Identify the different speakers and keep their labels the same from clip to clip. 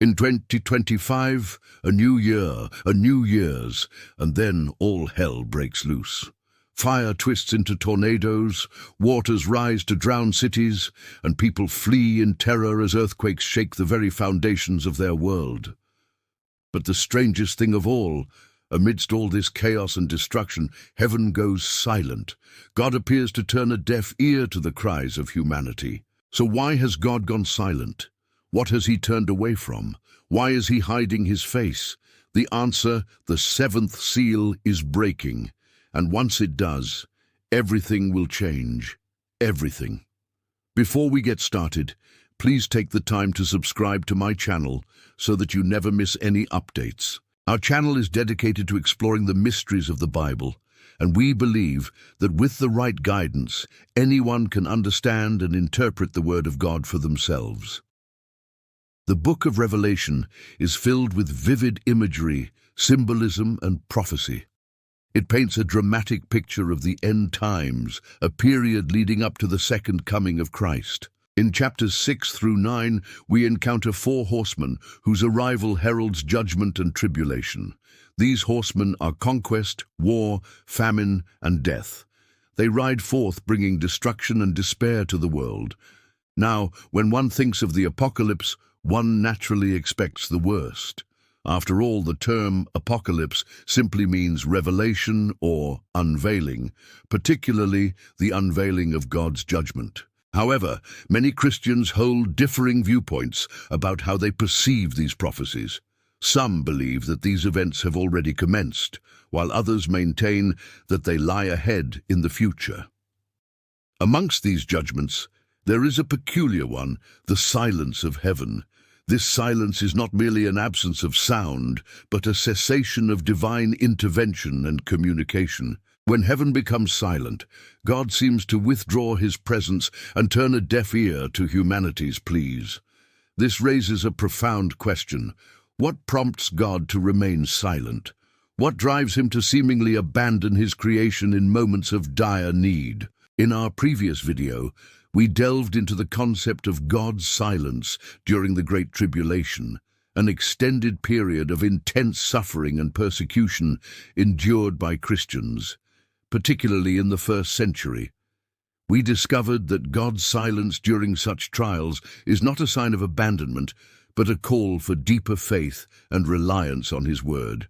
Speaker 1: In 2025, a new year, a new year's, and then all hell breaks loose. Fire twists into tornadoes, waters rise to drown cities, and people flee in terror as earthquakes shake the very foundations of their world. But the strangest thing of all, amidst all this chaos and destruction, heaven goes silent. God appears to turn a deaf ear to the cries of humanity. So why has God gone silent? What has he turned away from? Why is he hiding his face? The answer, the seventh seal, is breaking. And once it does, everything will change. Everything. Before we get started, please take the time to subscribe to my channel so that you never miss any updates. Our channel is dedicated to exploring the mysteries of the Bible, and we believe that with the right guidance, anyone can understand and interpret the Word of God for themselves. The book of Revelation is filled with vivid imagery, symbolism, and prophecy. It paints a dramatic picture of the end times, a period leading up to the second coming of Christ. In chapters 6 through 9, we encounter 4 horsemen whose arrival heralds judgment and tribulation. These horsemen are conquest, war, famine, and death. They ride forth bringing destruction and despair to the world. Now, when one thinks of the apocalypse, one naturally expects the worst. After all, the term apocalypse simply means revelation or unveiling, particularly the unveiling of God's judgment. However, many Christians hold differing viewpoints about how they perceive these prophecies. Some believe that these events have already commenced, while others maintain that they lie ahead in the future. Amongst these judgments, there is a peculiar one, the silence of heaven. This silence is not merely an absence of sound, but a cessation of divine intervention and communication. When heaven becomes silent, God seems to withdraw his presence and turn a deaf ear to humanity's pleas. This raises a profound question. What prompts God to remain silent? What drives him to seemingly abandon his creation in moments of dire need? In our previous video, we delved into the concept of God's silence during the Great Tribulation, an extended period of intense suffering and persecution endured by Christians, particularly in the first century. We discovered that God's silence during such trials is not a sign of abandonment, but a call for deeper faith and reliance on his word.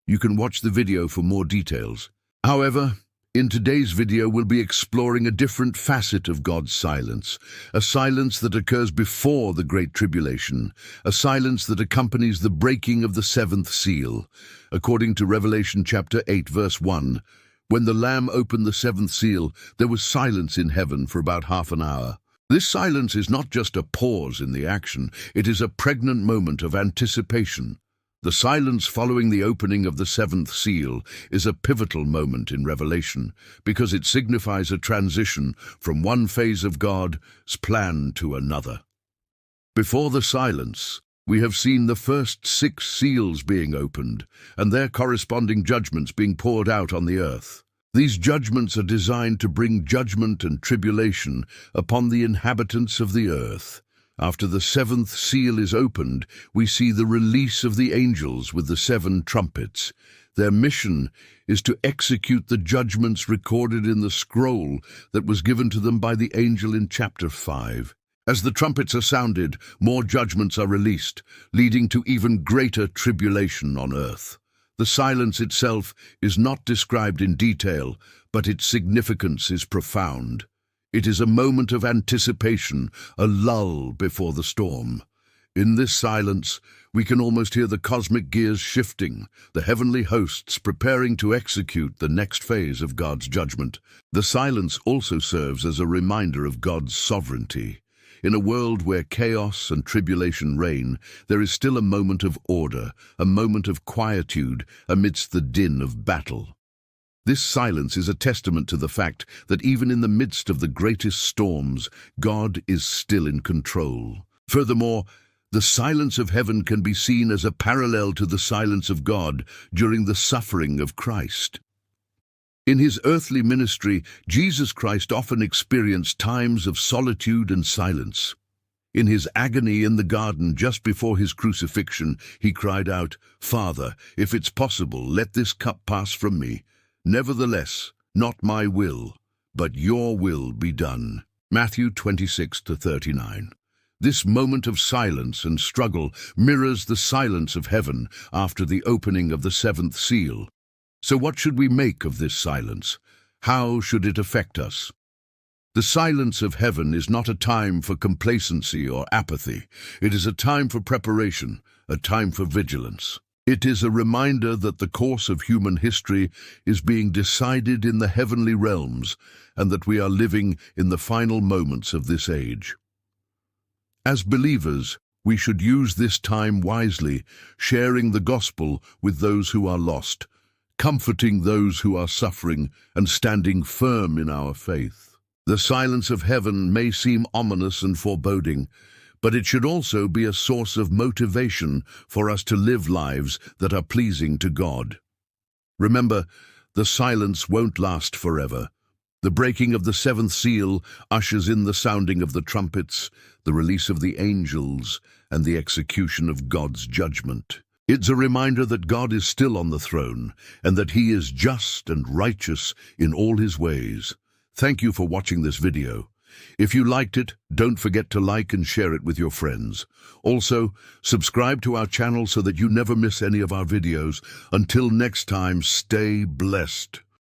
Speaker 1: You can watch the video for more details. However, in today's video, we'll be exploring a different facet of God's silence, a silence that occurs before the Great Tribulation, a silence that accompanies the breaking of the seventh seal. According to Revelation chapter 8, verse 1, when the Lamb opened the seventh seal, there was silence in heaven for about half an hour. This silence is not just a pause in the action, it is a pregnant moment of anticipation. The silence following the opening of the seventh seal is a pivotal moment in Revelation because it signifies a transition from one phase of God's plan to another. Before the silence, we have seen the first 6 seals being opened and their corresponding judgments being poured out on the earth. These judgments are designed to bring judgment and tribulation upon the inhabitants of the earth. After the 7th seal is opened, we see the release of the angels with the 7 trumpets. Their mission is to execute the judgments recorded in the scroll that was given to them by the angel in chapter 5. As the trumpets are sounded, more judgments are released, leading to even greater tribulation on earth. The silence itself is not described in detail, but its significance is profound. It is a moment of anticipation, a lull before the storm. In this silence, we can almost hear the cosmic gears shifting, the heavenly hosts preparing to execute the next phase of God's judgment. The silence also serves as a reminder of God's sovereignty. In a world where chaos and tribulation reign, there is still a moment of order, a moment of quietude amidst the din of battle. This silence is a testament to the fact that even in the midst of the greatest storms, God is still in control. Furthermore, the silence of heaven can be seen as a parallel to the silence of God during the suffering of Christ. In his earthly ministry, Jesus Christ often experienced times of solitude and silence. In his agony in the garden just before his crucifixion, he cried out, "Father, if it's possible, let this cup pass from me. Nevertheless, not my will, but your will be done." Matthew 26-39. This moment of silence and struggle mirrors the silence of heaven after the opening of the seventh seal. So what should we make of this silence? How should it affect us? The silence of heaven is not a time for complacency or apathy. It is a time for preparation, a time for vigilance. It is a reminder that the course of human history is being decided in the heavenly realms and that we are living in the final moments of this age. As believers, we should use this time wisely, sharing the gospel with those who are lost, comforting those who are suffering, and standing firm in our faith. The silence of heaven may seem ominous and foreboding, but it should also be a source of motivation for us to live lives that are pleasing to God. Remember, the silence won't last forever. The breaking of the seventh seal ushers in the sounding of the trumpets, the release of the angels, and the execution of God's judgment. It's a reminder that God is still on the throne, and that He is just and righteous in all His ways. Thank you for watching this video. If you liked it, don't forget to like and share it with your friends. Also, subscribe to our channel so that you never miss any of our videos. Until next time, stay blessed.